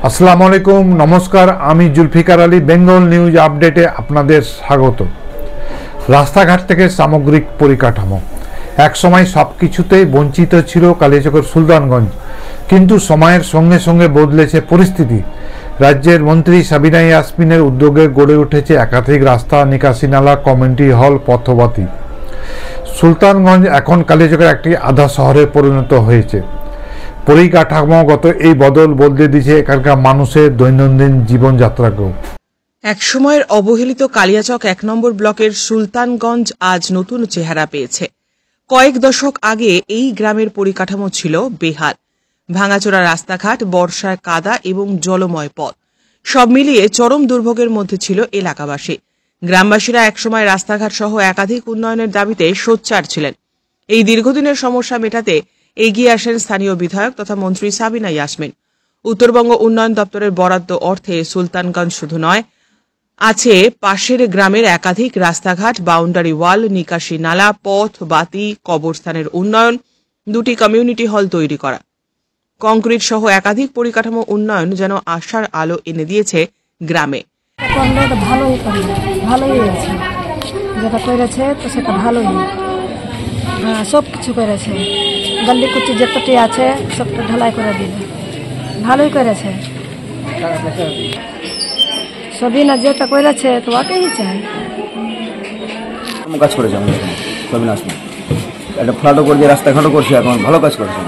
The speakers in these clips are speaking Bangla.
আসসালামু আলাইকুম, নমস্কার। আমি জুলফিকার আলী, বেঙ্গল নিউজ আপডেটে আপনাদের স্বাগত। রাস্তাঘাট থেকে সামগ্রিক পরিকাঠামো একসময় সব কিছুতেই বঞ্চিত ছিল কালিয়াচকের সুলতানগঞ্জ, কিন্তু সময়ের সঙ্গে সঙ্গে বদলেছে পরিস্থিতি। রাজ্যের মন্ত্রী সাবিনা ইয়াসমিনের উদ্যোগে গড়ে উঠেছে একাধিক রাস্তা, নিকাশি নালা, কমিউনিটি হল, পথবাতি। সুলতানগঞ্জ এখন কালিয়াচকের একটি আধা শহরে পরিণত হয়েছে। পরিকাঠামোগত এই বদল বদলে দিয়েছে এখানকার মানুষের দৈনন্দিন জীবনযাত্রাকেও। একসময়ের অবহেলিত কালিয়াচক ১ নম্বর ব্লকের সুলতানগঞ্জ আজ নতুন চেহারা পেয়েছে। কয়েক দশক আগে এই গ্রামের পরিকাঠামো ছিল বেহাল। ভাঙাচোরা রাস্তাঘাট, বর্ষায় কাদা এবং জলময় পথ, সব মিলিয়ে চরম দুর্ভোগের মধ্যে ছিল এলাকাবাসী। গ্রামবাসীরা একসময় রাস্তাঘাট সহ একাধিক উন্নয়নের দাবিতে সোচ্চার ছিলেন। এই দীর্ঘদিনের সমস্যা মেটাতে এগিয়ে আসেন স্থানীয় বিধায়ক তথা মন্ত্রী সাবিনা ইয়াসমিন। উত্তরবঙ্গ উন্নয়ন দপ্তরের বরাদ্দ অর্থে সুলতানগঞ্জ শুধু নয়, আছে পাশের গ্রামের একাধিক রাস্তাঘাট, বাউন্ডারি ওয়াল, নিকাশি নালা, পথ বাতি, কবরস্থানের উন্নয়ন, 2টি কমিউনিটি হল তৈরি করা, কংক্রিট সহ একাধিক পরিকাঠামো উন্নয়ন যেন আশার আলো এনে দিয়েছে গ্রামে। ভালোই আছে, যেটা করেছে তো সেটা ভালোই, সব কিছু করেছে। গল্লি কুচি যেতটি আছে সবটা ঢালাই করে দিবে, ভালোই করেছে। সবই না যেটা করেছে তো ওকেই চাই। কাজ করেছে আমাদের সবিনা আসলে একটা ফ্ল্যাটও করছে, রাস্তাঘাটও করছে, এখন ভালো কাজ করেছে।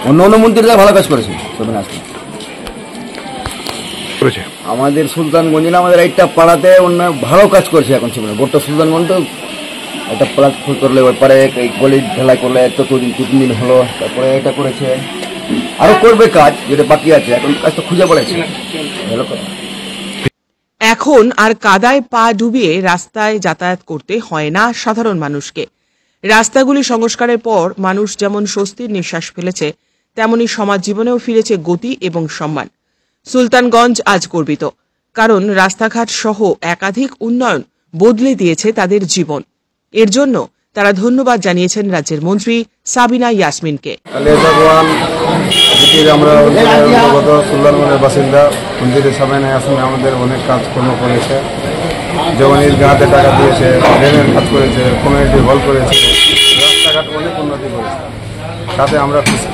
অন্য অন্য মন্ত্রীরা ভালো কাজ করেছে, সবিনা আসলে করেছে। আমাদের সুলতানগঞ্জ না, আমাদের এইটা পাড়াতে অন্য ভালো কাজ করছে এখন সবিনা। গোটা সুলতানগঞ্জ তো একটা প্লাট করলে পরে এই গলি ঢালাই করলে তো 2 দিন হলো, তারপরে এটা করেছে, আরো করবে কাজ যেটা বাকি আছে, এখন কাজ তো খুঁজে পড়েছে। এখন আর কাদায় পা ডুবিয়ে রাস্তায় যাতায়াত করতে হয় না সাধারণ মানুষকে। রাস্তাগুলি সংস্কারের পর মানুষ যেমন স্বস্তির নিঃশ্বাস ফেলেছে, তেমনি সমাজ জীবনেও ফিরেছে গতি এবং সম্মান। সুলতানগঞ্জ আজ গর্বিত, কারণ রাস্তাঘাট সহ একাধিক উন্নয়ন বদলে দিয়েছে তাদের জীবন। এর জন্য তারা ধন্যবাদ জানিয়েছেন রাজ্যের মন্ত্রী সাবিনা ইয়াসমিনকে। আমরা সুলতানগঞ্জের বাসিন্দা মন্ত্রী সাবিনা ইয়াসমিন আমাদের অনেক কাজকর্ম করেছে, যেমন গাঁতে টাকা দিয়েছে, ড্রেনের কাজ করেছে, কমিউনিটি হল করেছে, রাস্তাঘাট অনেক উন্নতি করেছে, তাতে আমরা খুশি।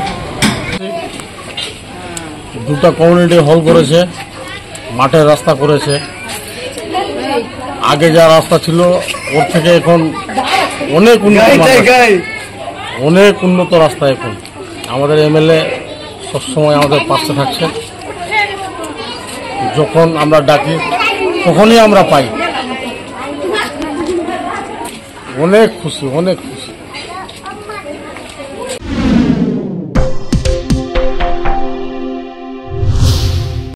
2টা কমিউনিটি হল করেছে, মাঠের রাস্তা করেছে। আগে যা রাস্তা ছিল ওর থেকে এখন অনেক উন্নত রাস্তা। এখন আমাদের এমএলএ সবসময় আমাদের পাশে থাকছে, যখন আমরা ডাকি তখনই আমরা পাই। অনেক খুশি।